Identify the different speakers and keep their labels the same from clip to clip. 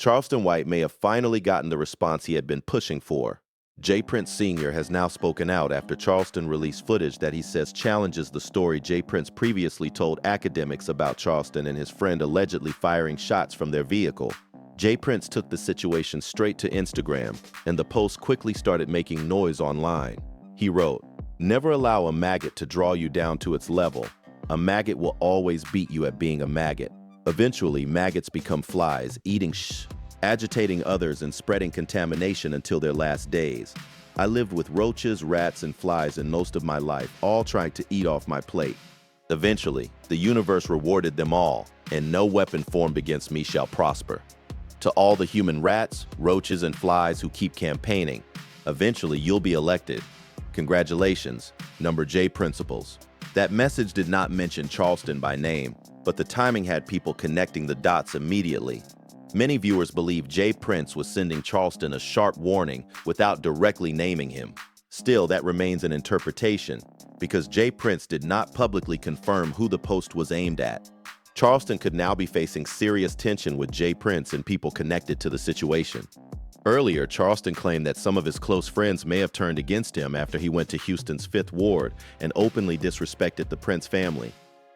Speaker 1: Charleston White may have finally gotten the response he had been pushing for. J. Prince Sr. has now spoken out after Charleston released footage that he says challenges the story J. Prince previously told academics about Charleston and his friend allegedly firing shots from their vehicle. J. Prince took the situation straight to Instagram, and the post quickly started making noise online. He wrote, "Never allow a maggot to draw you down to its level. A maggot will always beat you at being a maggot. Eventually, maggots become flies, eating agitating others and spreading contamination until their last days. I lived with roaches, rats, and flies in most of my life, all trying to eat off my plate. Eventually, the universe rewarded them all, and no weapon formed against me shall prosper. To all the human rats, roaches, and flies who keep campaigning, eventually you'll be elected. Congratulations, Number J Principles." That message did not mention Charleston by name, but the timing had people connecting the dots immediately. Many viewers believe J. Prince was sending Charleston a sharp warning without directly naming him. Still, that remains an interpretation, because J. Prince did not publicly confirm who the post was aimed at. Charleston could now be facing serious tension with J. Prince and people connected to the situation. Earlier, Charleston claimed that some of his close friends may have turned against him after he went to Houston's 5th Ward and openly disrespected the Prince family.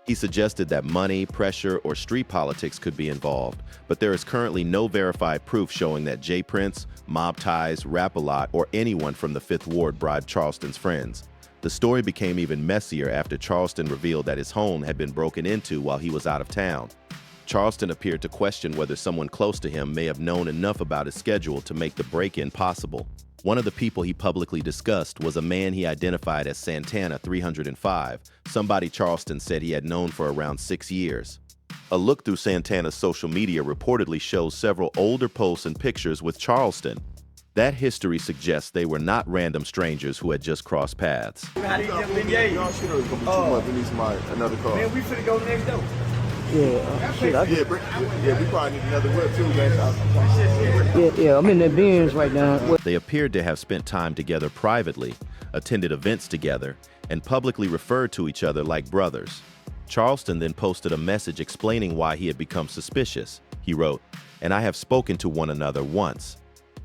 Speaker 1: He suggested that money, pressure, or street politics could be involved, but there is currently no verified proof showing that J. Prince, mob ties, Rap-A-Lot, or anyone from the 5th Ward bribed Charleston's friends. The story became even messier after Charleston revealed that his home had been broken into while he was out of town. Charleston appeared to question whether someone close to him may have known enough about his schedule to make the break-in possible. One of the people he publicly discussed was a man he identified as Santana 305, somebody Charleston said he had known for around 6 years. A look through Santana's social media reportedly shows several older posts and pictures with Charleston. That history suggests they were not random strangers who had just crossed paths.
Speaker 2: How do you jump in? Yeah,
Speaker 3: Y'all should have come 2 months. We need another car.
Speaker 2: man, we finna go next door.
Speaker 3: Yeah, we probably need another whip too, man.
Speaker 4: Yeah, I'm in the Benz right now.
Speaker 1: They appeared to have spent time together privately, attended events together, and publicly referred to each other like brothers. Charleston then posted a message explaining why he had become suspicious. He wrote, "And I have spoken to one another once.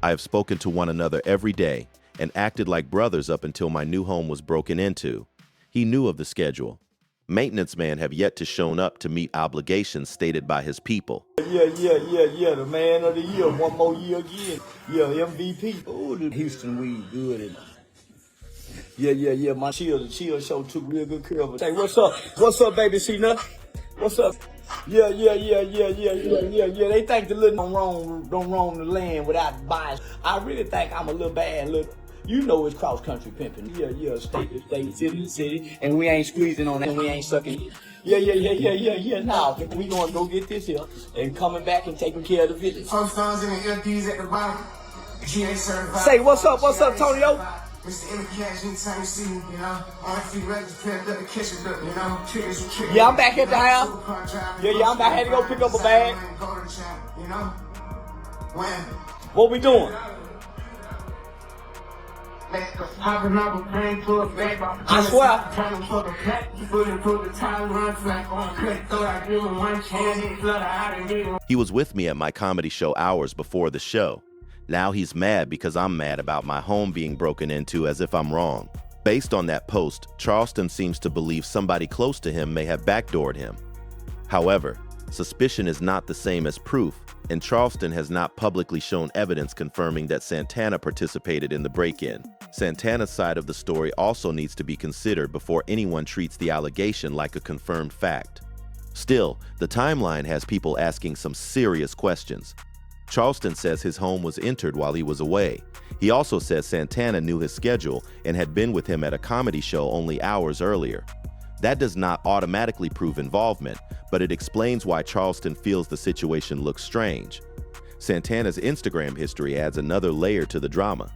Speaker 1: I have spoken to one another every day and acted like brothers up until my new home was broken into." He knew of the schedule. Maintenance man have yet to shown up to meet obligations stated by his people.
Speaker 2: Yeah, the man of the year, one more year again. Yeah, MVP. Oh, the Houston weed good. And yeah, my the chill show took real good care of it. Hey, what's up, baby, C-Nut? What's up? Yeah. They think the little don't roam the land without bias. I really think I'm a little bad, little. You know it's cross-country pimping. Yeah, state to state, city to city, and we ain't squeezing on that, we ain't sucking. Yeah. Now, we gonna go get this here, and coming back and taking care of the village.
Speaker 5: Some stars in the MPs at the bottom. She ain't certified.
Speaker 2: Say, what's up, Tonyo?
Speaker 5: Mr. Cash, anytime you see me, you know. On free records, picked up the kitchen, you know. Triggers and triggers.
Speaker 2: Yeah, I'm back at the house. Yeah, I'm back. I had to go pick up a bag.
Speaker 5: You know? When?
Speaker 2: What we doing? I swear.
Speaker 1: He was with me at my comedy show hours before the show. Now he's mad because I'm mad about my home being broken into, as if I'm wrong. Based on that post, Charleston seems to believe somebody close to him may have backdoored him. However, suspicion is not the same as proof, and Charleston has not publicly shown evidence confirming that Santana participated in the break-in. Santana's side of the story also needs to be considered before anyone treats the allegation like a confirmed fact. Still, the timeline has people asking some serious questions. Charleston says his home was entered while he was away. He also says Santana knew his schedule and had been with him at a comedy show only hours earlier. That does not automatically prove involvement, but it explains why Charleston feels the situation looks strange. Santana's Instagram history adds another layer to the drama.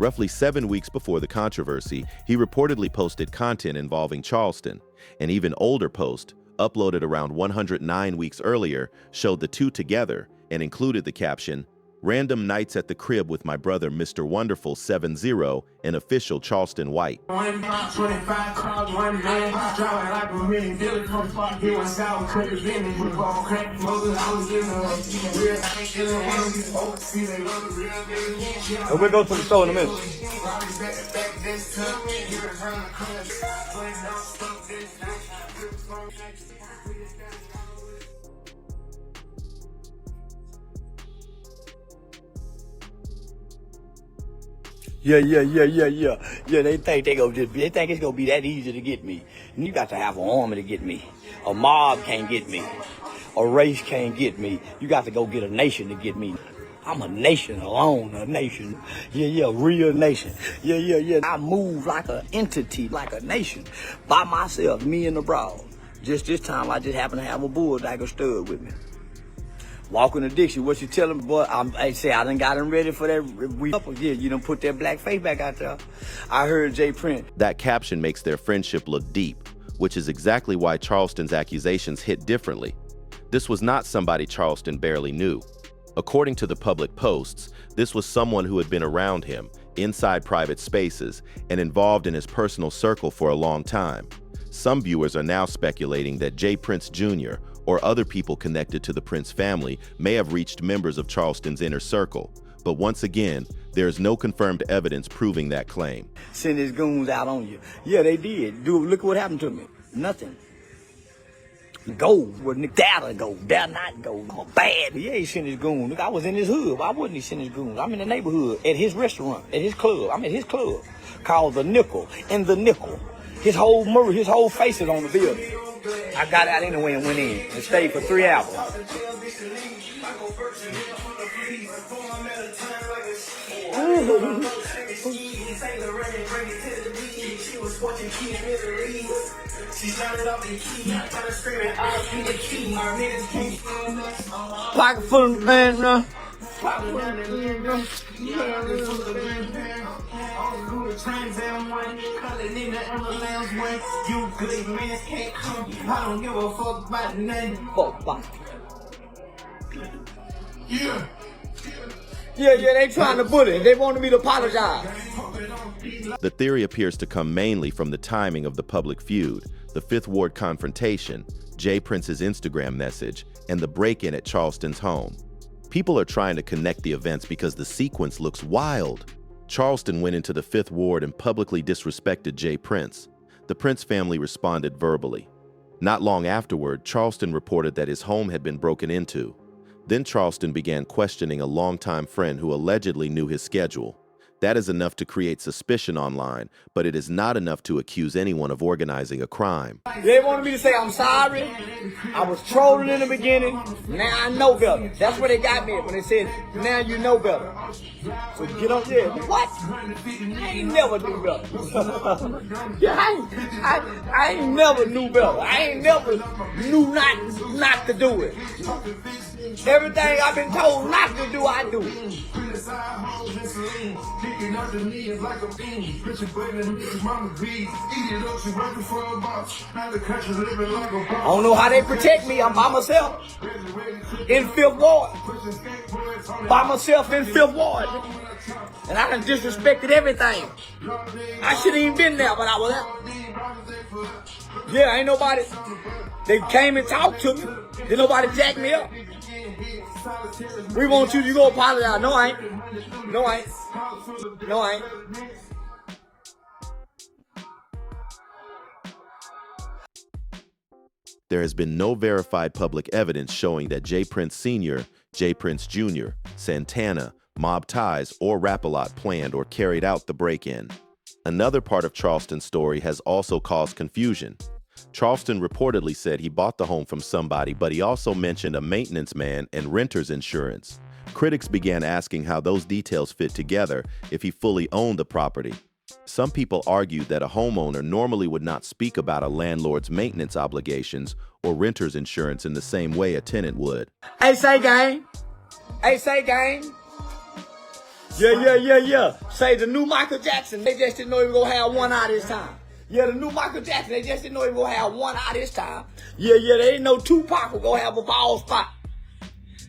Speaker 1: Roughly 7 weeks before the controversy, he reportedly posted content involving Charleston. An even older post, uploaded around 109 weeks earlier, showed the two together and included the caption, Random nights at the crib with my brother Mr. Wonderful 70 and official Charleston White.
Speaker 5: 25 cars, one man, driving like a million village from Park Hill and South Credit Business with all crack motors. I was in a real killing one of these folks. See, they love the real niggas.
Speaker 2: And we'll go to the store in a minute. Yeah, they think they think it's gonna be that easy to get me. And you got to have an army to get me. A mob can't get me. A race can't get me. You got to go get a nation to get me. I'm a nation alone, a nation. Real nation. I move like an entity, like a nation, by myself, me and the broad. Just this time, I just happen to have a bulldog stud with me. Walking addiction, what you tell him, boy? I say I done got him ready for that. You done put that black face back out there. I heard Jay Prince.
Speaker 1: That caption makes their friendship look deep, which is exactly why Charleston's accusations hit differently. This was not somebody Charleston barely knew. According to the public posts, this was someone who had been around him, inside private spaces, and involved in his personal circle for a long time. Some viewers are now speculating that Jay Prince Jr. or other people connected to the Prince family may have reached members of Charleston's inner circle. But once again, there is no confirmed evidence proving that claim.
Speaker 2: Send his goons out on you. Yeah, they did. Look what happened to me. Nothing. Go. Wouldn't dare go. Dare not go. I'm bad. He ain't sent his goons. Look, I was in his hood. Why wouldn't he send his goons? I'm in the neighborhood, at his restaurant, at his club. I'm at his club called The Nickel. In The Nickel. His whole mirror, his whole face is on the building. I got out anyway and went in and stayed for 3 hours. Pocket full of man, Yeah, they trying to bully. They wanted me to apologize.
Speaker 1: The theory appears to come mainly from the timing of the public feud, the Fifth Ward confrontation, Jay Prince's Instagram message, and the break-in at Charleston's home. People are trying to connect the events because the sequence looks wild. Charleston went into the Fifth Ward and publicly disrespected Jay Prince. The Prince family responded verbally. Not long afterward, Charleston reported that his home had been broken into. Then Charleston began questioning a longtime friend who allegedly knew his schedule. That is enough to create suspicion online, but it is not enough to accuse anyone of organizing a crime.
Speaker 2: They wanted me to say I'm sorry. I was trolling in the beginning. Now I know better. That's where they got me when they said, now you know better. So get up there. What? I ain't never knew better. I ain't never knew better. I ain't never knew not to do it. Everything I've been told not to do, I do. I don't know how they protect me. I'm by myself in Fifth Ward. By myself in Fifth Ward. And I done disrespected everything. I shouldn't even been there, but I was out. Yeah, ain't nobody. They came and talked to me. Did nobody jack me up? We want you to go apologize. No, I ain't. No, I ain't. No, I ain't.
Speaker 1: There has been no verified public evidence showing that Jay Prince Sr., Jay Prince Jr., Santana, Mob Ties, or Rap-A-Lot planned or carried out the break-in. Another part of Charleston's story has also caused confusion. Charleston reportedly said he bought the home from somebody, but he also mentioned a maintenance man and renter's insurance. Critics began asking how those details fit together if he fully owned the property. Some people argued that a homeowner normally would not speak about a landlord's maintenance obligations or renter's insurance in the same way a tenant would.
Speaker 2: Hey, say gang. Hey, say gang. Yeah. Say the new Michael Jackson, they just didn't know he was gonna have one eye this time. Yeah, the new Michael Jackson, they just didn't know he was gonna have one eye this time. Yeah, they didn't know Tupac was gonna have a bald spot.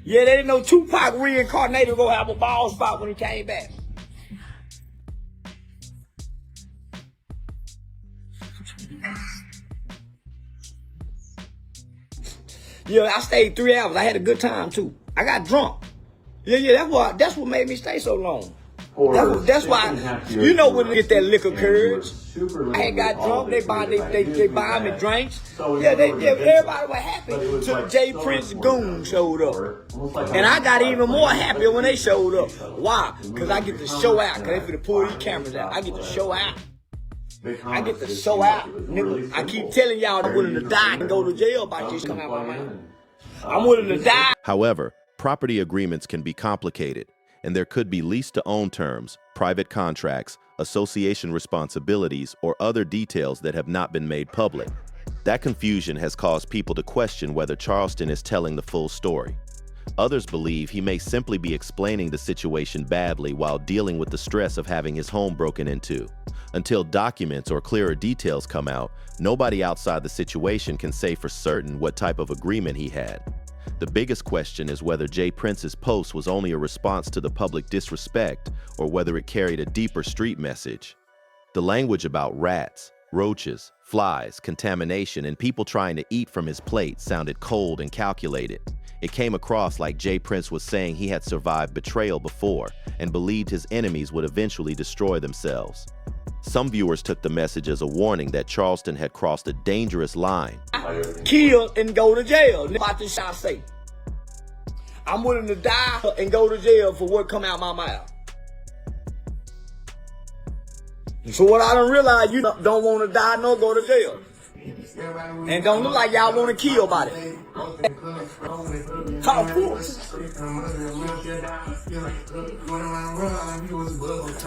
Speaker 2: Yeah, they didn't know Tupac reincarnated gonna have a bald spot when he came back. Yeah, I stayed 3 hours. I had a good time too. I got drunk. Yeah, that's what made me stay so long. That's why, you know, when you get that liquor courage. I had got drunk. They buy me drinks. Yeah, everybody was happy till Jay Prince goon showed up, and I got even more happier when they showed up. Why? Because I get to show out. Cause they finna pull these cameras out. I get to show out. I get to show out, nigga. I keep telling y'all I'm willing to die and go to jail about this come out my mouth. I'm willing to die.
Speaker 1: However, property agreements can be complicated, and there could be lease-to-own terms, private contracts, association responsibilities, or other details that have not been made public. That confusion has caused people to question whether Charleston is telling the full story. Others believe he may simply be explaining the situation badly while dealing with the stress of having his home broken into. Until documents or clearer details come out, nobody outside the situation can say for certain what type of agreement he had. The biggest question is whether Jay Prince's post was only a response to the public disrespect or whether it carried a deeper street message. The language about rats, roaches, flies, contamination, and people trying to eat from his plate sounded cold and calculated. It came across like Jay Prince was saying he had survived betrayal before and believed his enemies would eventually destroy themselves. Some viewers took the message as a warning that Charleston had crossed a dangerous line.
Speaker 2: Kill and go to jail. About this I say. I'm willing to die and go to jail for what come out my mouth. So what I don't realize, you don't want to die nor go to jail. And don't look like y'all want to kill about it. Talk for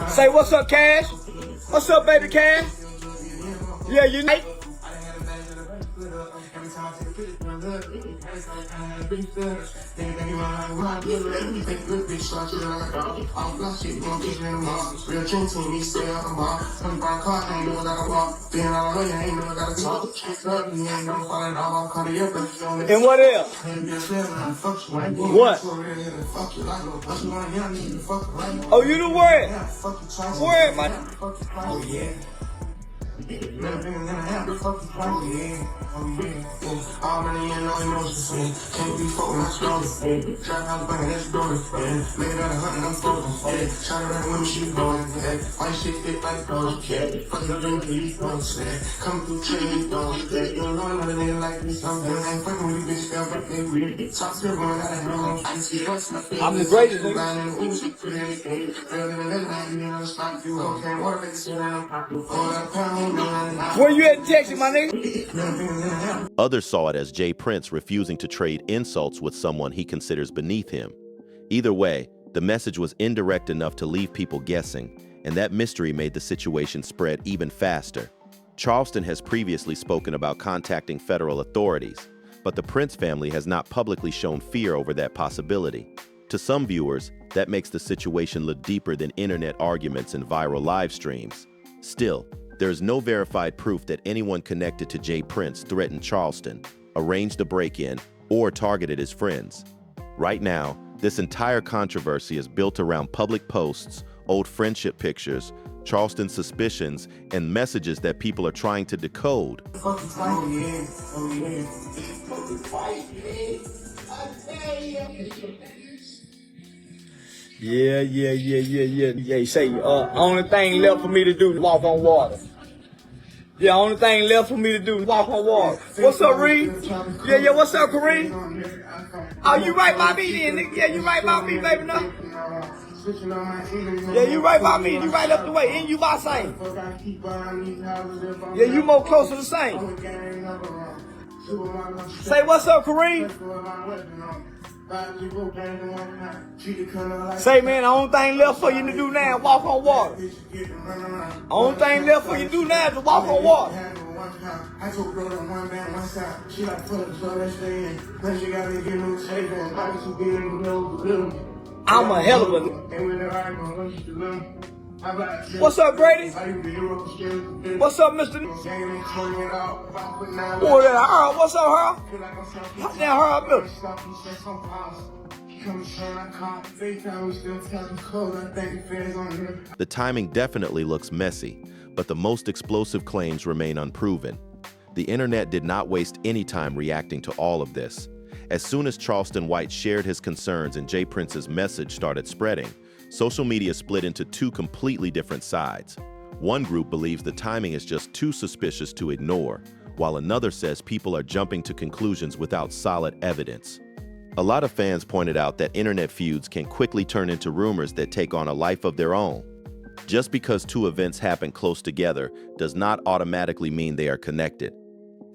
Speaker 2: Say what's up, Cash? What's up, baby Cash? Yeah, you know. And what else? What? Oh, you the word? Word, man. Oh, yeah. I'm the greatest nigga. Where you at in Texas, my nigga?
Speaker 1: Others saw it as Jay Prince refusing to trade insults with someone he considers beneath him. Either way, the message was indirect enough to leave people guessing, and that mystery made the situation spread even faster. Charleston has previously spoken about contacting federal authorities, but the Prince family has not publicly shown fear over that possibility. To some viewers, that makes the situation look deeper than internet arguments and viral live streams. Still, there is no verified proof that anyone connected to Jay Prince threatened Charleston, arranged a break-in, or targeted his friends. Right now, this entire controversy is built around public posts, old friendship pictures, Charleston's suspicions, and messages that people are trying to decode.
Speaker 2: Yeah. Say, only thing left for me to do is walk on water. Yeah, only thing left for me to do is walk on water. What's up, Reed? Yeah, what's up, Kareem? Oh, you right by me then, nigga. Yeah, you right by me, baby, no? Yeah, you right by me. You right up the way. And you by same. Yeah, you more closer to same. Say, what's up, Kareem? Say, man, the only thing left for you to do now is walk on water. The only thing left for you to do now is to walk on water. I'm a hell of a... What's up, Brady? What's up, Mr. Oh, that Harold. What's up, Harold? How's that Harold?
Speaker 1: The timing definitely looks messy, but the most explosive claims remain unproven. The internet did not waste any time reacting to all of this. As soon as Charleston White shared his concerns and J. Prince's message started spreading, social media split into two completely different sides. One group believes the timing is just too suspicious to ignore, while another says people are jumping to conclusions without solid evidence. A lot of fans pointed out that internet feuds can quickly turn into rumors that take on a life of their own. Just because two events happen close together does not automatically mean they are connected.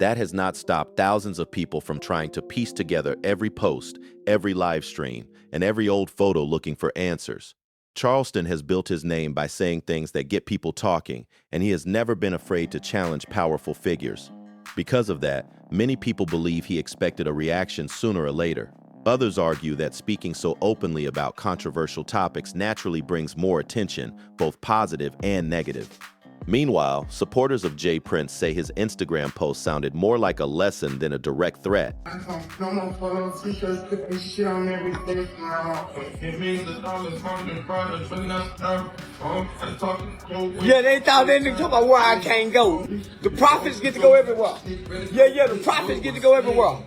Speaker 1: That has not stopped thousands of people from trying to piece together every post, every live stream, and every old photo looking for answers. Charleston has built his name by saying things that get people talking, and he has never been afraid to challenge powerful figures. Because of that, many people believe he expected a reaction sooner or later. Others argue that speaking so openly about controversial topics naturally brings more attention, both positive and negative. Meanwhile, supporters of J. Prince say his Instagram post sounded more like a lesson than a direct threat.
Speaker 2: Yeah, they thought they didn't talk about where I can't go. The prophets get to go everywhere. Yeah, the prophets get to go everywhere.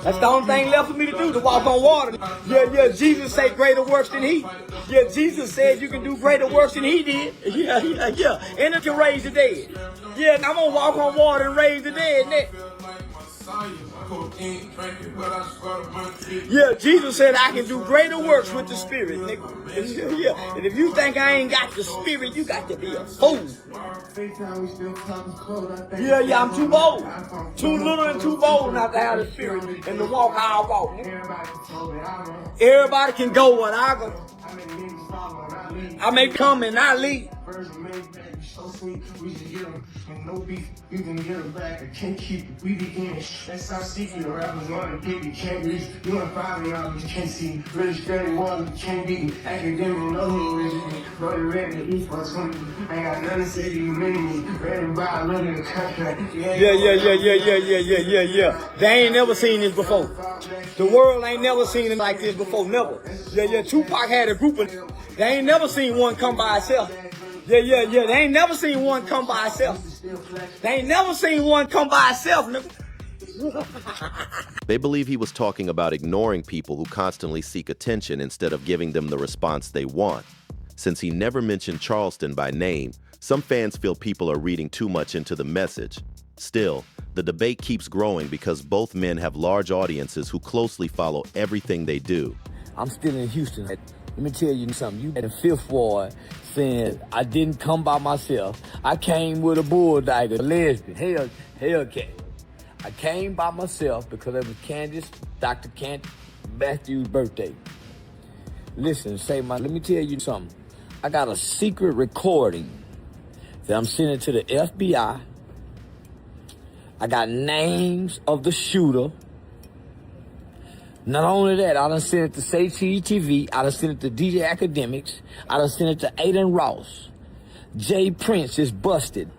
Speaker 2: That's the only thing left for me to do, to walk on water. Yeah, Jesus said greater works than he. Yeah, Jesus said you can do greater works than he did. Yeah. And it can raise the dead. Yeah, and I'm going to walk on water and raise the dead, nigga. Yeah, Jesus said I can do greater works with the Spirit, nigga. Yeah, and if you think I ain't got the Spirit, you got to be a fool. Yeah, I'm too bold. Too little and too bold not to have the Spirit and to walk how I walk, nigga. Everybody can go when I go. I may come and not leave. No beef, you can get them back. I can't keep it, we begin. That's how secret the rappers want to get you can't reach. You and 5 y'all, you can't see. Really steady water, you can't beat. Academic, no religion. Brother, ready to eat for 20. I ain't got nothing to say to you, mini. Ready to buy a look in the contract. Yeah. They ain't never seen this before. The world ain't never seen it like this before, never. Yeah, Tupac had a group of them. They ain't never seen one come by itself. Yeah. They ain't never seen one come by itself. They ain't never seen one come by itself, nigga.
Speaker 1: They believe he was talking about ignoring people who constantly seek attention instead of giving them the response they want. Since he never mentioned Charleston by name, some fans feel people are reading too much into the message. Still, the debate keeps growing because both men have large audiences who closely follow everything they do.
Speaker 2: I'm still in Houston. Let me tell you something. You in the 5th Ward saying I didn't come by myself. I came with a bulldog, a lesbian, Hellcat. I came by myself because it was Dr. Matthew's birthday. Listen, let me tell you something. I got a secret recording that I'm sending to the FBI. I got names of the shooter. Not only that, I done sent it to TV. I done sent it to DJ Academics. I done sent it to Aiden Ross. J. Prince is busted.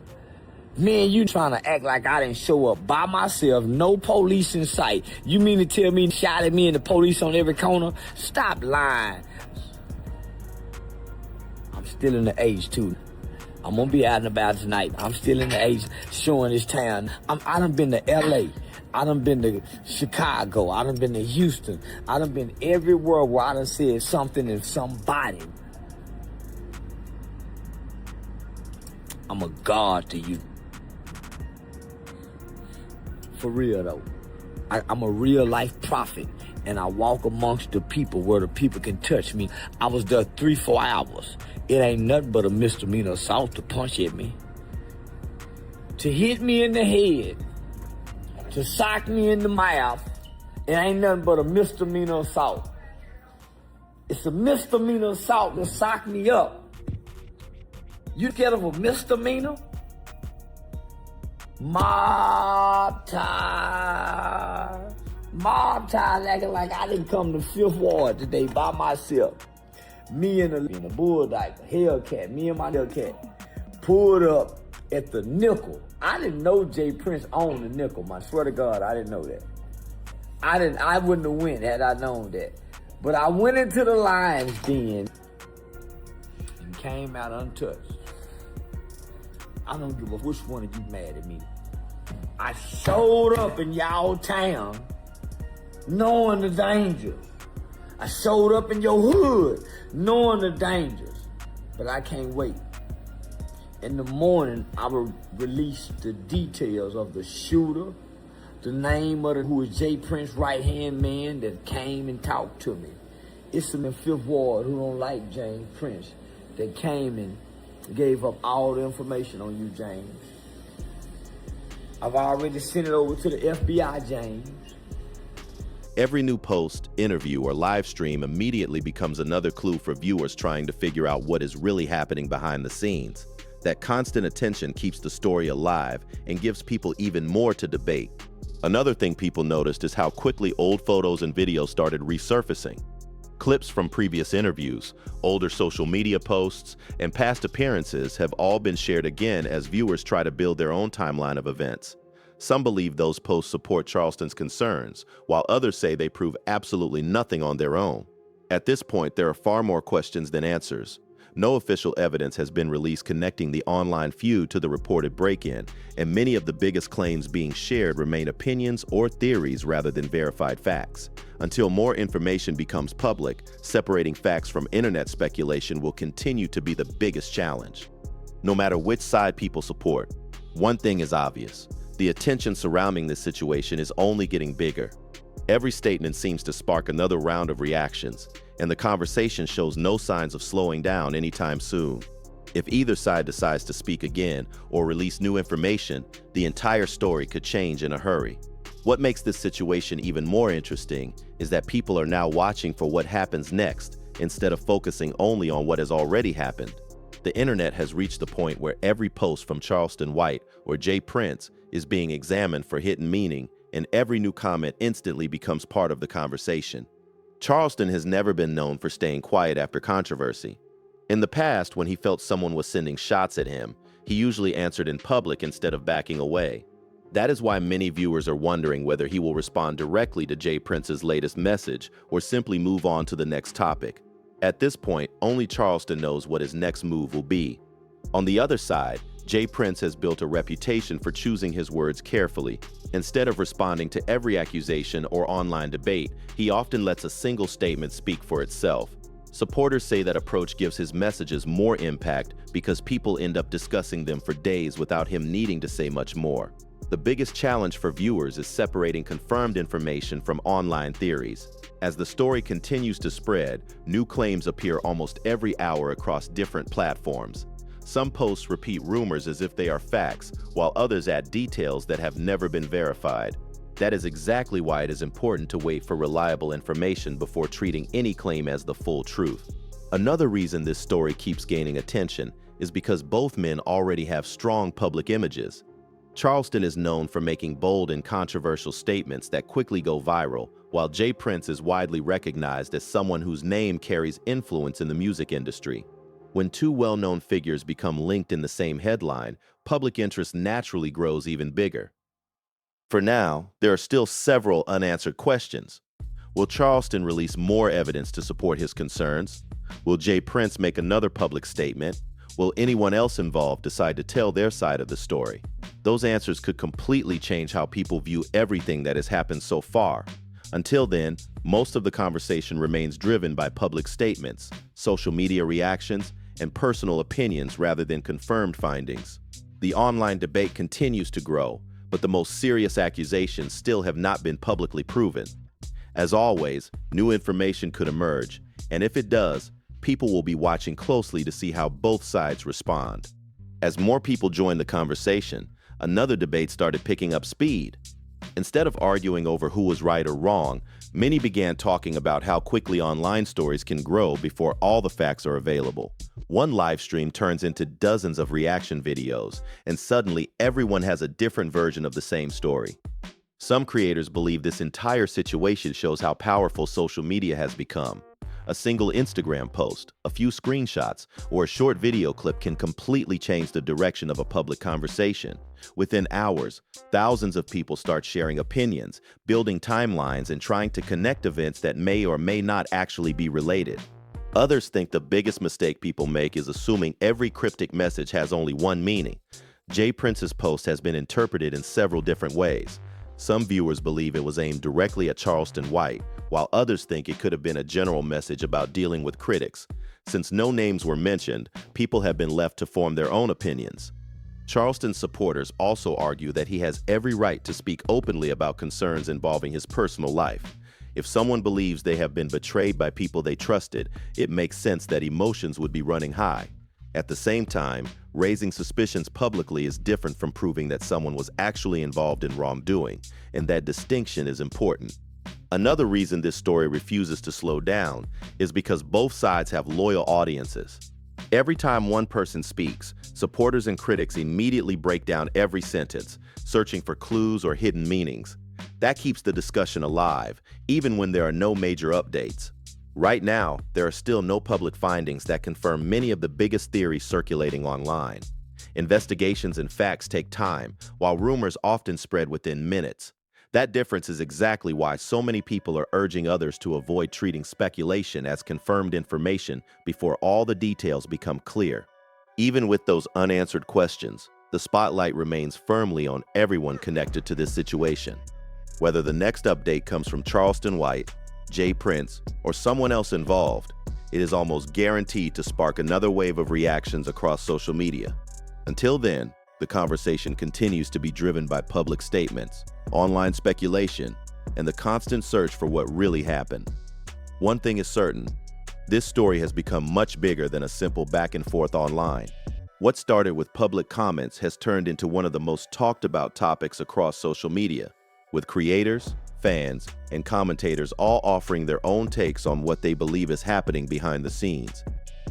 Speaker 2: Me and you trying to act like I didn't show up by myself, no police in sight. You mean to tell me shot at me and the police on every corner? Stop lying. I'm still in the age too. I'm gonna be out and about tonight. I'm still in the age showing this town. I done been to LA. I done been to Chicago. I done been to Houston. I done been everywhere where I done said something to somebody. I'm a god to you. For real though. I'm a real life prophet, and I walk amongst the people where the people can touch me. I was there 3-4 hours. It ain't nothing but a misdemeanor assault to punch at me, to hit me in the head, to sock me in the mouth. It ain't nothing but a misdemeanor assault. It's a misdemeanor assault to sock me up. You scared of a misdemeanor? Mob tie acting like I didn't come to 5th Ward today by myself. Me and a bulldog, Hellcat, me and my Hellcat, pulled up at the nickel. I didn't know J. Prince owned the nickel, I swear to God, I didn't know that. I wouldn't have went had I known that. But I went into the lion's den and came out untouched. I don't give a which one of you mad at me. I showed up in y'all town knowing the danger. I showed up in your hood knowing the dangers. But I can't wait. In the morning, I will release the details of the shooter, the name of who is Jay Prince's right-hand man that came and talked to me. It's some in Fifth Ward who don't like James Prince that came and gave up all the information on you, James. I've already sent it over to the FBI, James.
Speaker 1: Every new post, interview, or live stream immediately becomes another clue for viewers trying to figure out what is really happening behind the scenes. That constant attention keeps the story alive and gives people even more to debate. Another thing people noticed is how quickly old photos and videos started resurfacing. Clips from previous interviews, older social media posts, and past appearances have all been shared again as viewers try to build their own timeline of events. Some believe those posts support Charleston's concerns, while others say they prove absolutely nothing on their own. At this point, there are far more questions than answers. No official evidence has been released connecting the online feud to the reported break-in, and many of the biggest claims being shared remain opinions or theories rather than verified facts. Until more information becomes public, separating facts from internet speculation will continue to be the biggest challenge. No matter which side people support, one thing is obvious. The attention surrounding this situation is only getting bigger. Every statement seems to spark another round of reactions, and the conversation shows no signs of slowing down anytime soon. If either side decides to speak again or release new information, the entire story could change in a hurry. What makes this situation even more interesting is that people are now watching for what happens next instead of focusing only on what has already happened. The internet has reached the point where every post from Charleston White or Jay Prince is being examined for hidden meaning, and every new comment instantly becomes part of the conversation. Charleston has never been known for staying quiet after controversy. In the past, when he felt someone was sending shots at him, he usually answered in public instead of backing away. That is why many viewers are wondering whether he will respond directly to Jay Prince's latest message or simply move on to the next topic. At this point, only Charleston knows what his next move will be. On the other side, Jay Prince has built a reputation for choosing his words carefully. Instead of responding to every accusation or online debate, he often lets a single statement speak for itself. Supporters say that approach gives his messages more impact because people end up discussing them for days without him needing to say much more. The biggest challenge for viewers is separating confirmed information from online theories. As the story continues to spread, new claims appear almost every hour across different platforms. Some posts repeat rumors as if they are facts, while others add details that have never been verified. That is exactly why it is important to wait for reliable information before treating any claim as the full truth. Another reason this story keeps gaining attention is because both men already have strong public images. Charleston is known for making bold and controversial statements that quickly go viral, while Jay Prince is widely recognized as someone whose name carries influence in the music industry. When two well-known figures become linked in the same headline, public interest naturally grows even bigger. For now, there are still several unanswered questions. Will Charleston release more evidence to support his concerns? Will Jay Prince make another public statement? Will anyone else involved decide to tell their side of the story? Those answers could completely change how people view everything that has happened so far. Until then, most of the conversation remains driven by public statements, social media reactions, and personal opinions rather than confirmed findings. The online debate continues to grow, but the most serious accusations still have not been publicly proven. As always, new information could emerge, and if it does, people will be watching closely to see how both sides respond. As more people joined the conversation, another debate started picking up speed. Instead of arguing over who was right or wrong, many began talking about how quickly online stories can grow before all the facts are available. One live stream turns into dozens of reaction videos, and suddenly everyone has a different version of the same story. Some creators believe this entire situation shows how powerful social media has become. A single Instagram post, a few screenshots, or a short video clip can completely change the direction of a public conversation. Within hours, thousands of people start sharing opinions, building timelines, and trying to connect events that may or may not actually be related. Others think the biggest mistake people make is assuming every cryptic message has only one meaning. Jay Prince's post has been interpreted in several different ways. Some viewers believe it was aimed directly at Charleston White, while others think it could have been a general message about dealing with critics. Since no names were mentioned, people have been left to form their own opinions. Charleston's supporters also argue that he has every right to speak openly about concerns involving his personal life. If someone believes they have been betrayed by people they trusted, it makes sense that emotions would be running high. At the same time, raising suspicions publicly is different from proving that someone was actually involved in wrongdoing, and that distinction is important. Another reason this story refuses to slow down is because both sides have loyal audiences. Every time one person speaks, supporters and critics immediately break down every sentence, searching for clues or hidden meanings. That keeps the discussion alive, even when there are no major updates. Right now, there are still no public findings that confirm many of the biggest theories circulating online. Investigations and facts take time, while rumors often spread within minutes. That difference is exactly why so many people are urging others to avoid treating speculation as confirmed information before all the details become clear. Even with those unanswered questions, the spotlight remains firmly on everyone connected to this situation. Whether the next update comes from Charleston White, Jay Prince, or someone else involved, it is almost guaranteed to spark another wave of reactions across social media. Until then, the conversation continues to be driven by public statements, online speculation, and the constant search for what really happened. One thing is certain, this story has become much bigger than a simple back and forth online. What started with public comments has turned into one of the most talked about topics across social media, with creators, fans, and commentators all offering their own takes on what they believe is happening behind the scenes.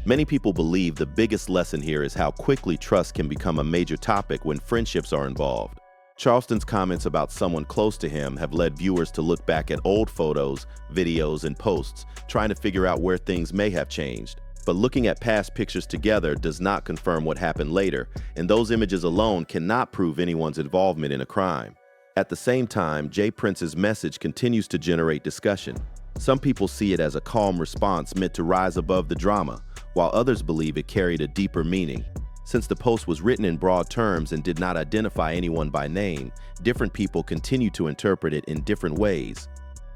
Speaker 1: Many people believe the biggest lesson here is how quickly trust can become a major topic when friendships are involved. Charleston's comments about someone close to him have led viewers to look back at old photos, videos, and posts, trying to figure out where things may have changed. But looking at past pictures together does not confirm what happened later, and those images alone cannot prove anyone's involvement in a crime. At the same time, Jay Prince's message continues to generate discussion. Some people see it as a calm response meant to rise above the drama, while others believe it carried a deeper meaning. Since the post was written in broad terms and did not identify anyone by name, different people continue to interpret it in different ways.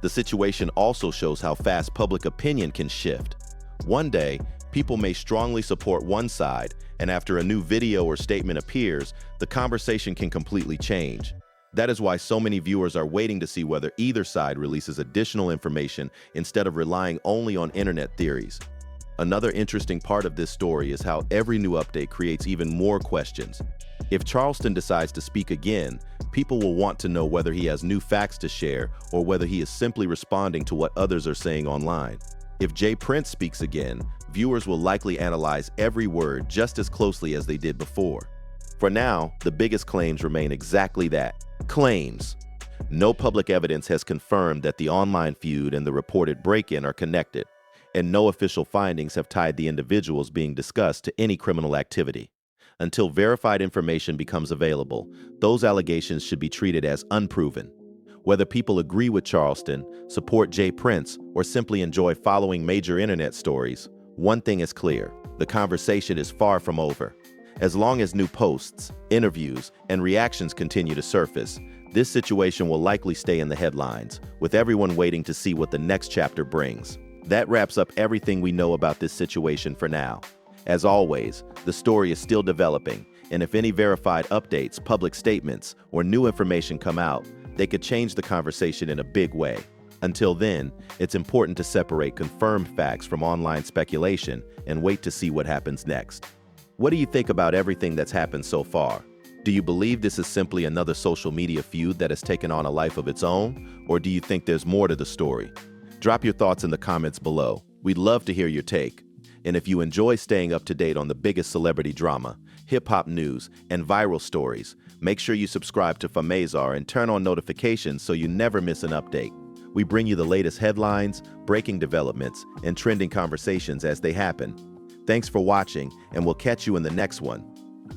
Speaker 1: The situation also shows how fast public opinion can shift. One day, people may strongly support one side, and after a new video or statement appears, the conversation can completely change. That is why so many viewers are waiting to see whether either side releases additional information instead of relying only on internet theories. Another interesting part of this story is how every new update creates even more questions. If Charleston decides to speak again, people will want to know whether he has new facts to share or whether he is simply responding to what others are saying online. If Jay Prince speaks again, viewers will likely analyze every word just as closely as they did before. For now, the biggest claims remain exactly that. Claims. No public evidence has confirmed that the online feud and the reported break-in are connected, and no official findings have tied the individuals being discussed to any criminal activity. Until verified information becomes available, those allegations should be treated as unproven. Whether people agree with Charleston, support Jay Prince, or simply enjoy following major internet stories, one thing is clear: the conversation is far from over. As long as new posts, interviews, and reactions continue to surface, this situation will likely stay in the headlines, with everyone waiting to see what the next chapter brings. That wraps up everything we know about this situation for now. As always, the story is still developing, and if any verified updates, public statements, or new information come out, they could change the conversation in a big way. Until then, it's important to separate confirmed facts from online speculation and wait to see what happens next. What do you think about everything that's happened so far? Do you believe this is simply another social media feud that has taken on a life of its own, or do you think there's more to the story? Drop your thoughts in the comments below. We'd love to hear your take. And if you enjoy staying up to date on the biggest celebrity drama, hip-hop news, and viral stories, make sure you subscribe to Famazar and turn on notifications so you never miss an update. We bring you the latest headlines, breaking developments, and trending conversations as they happen. Thanks for watching, and we'll catch you in the next one.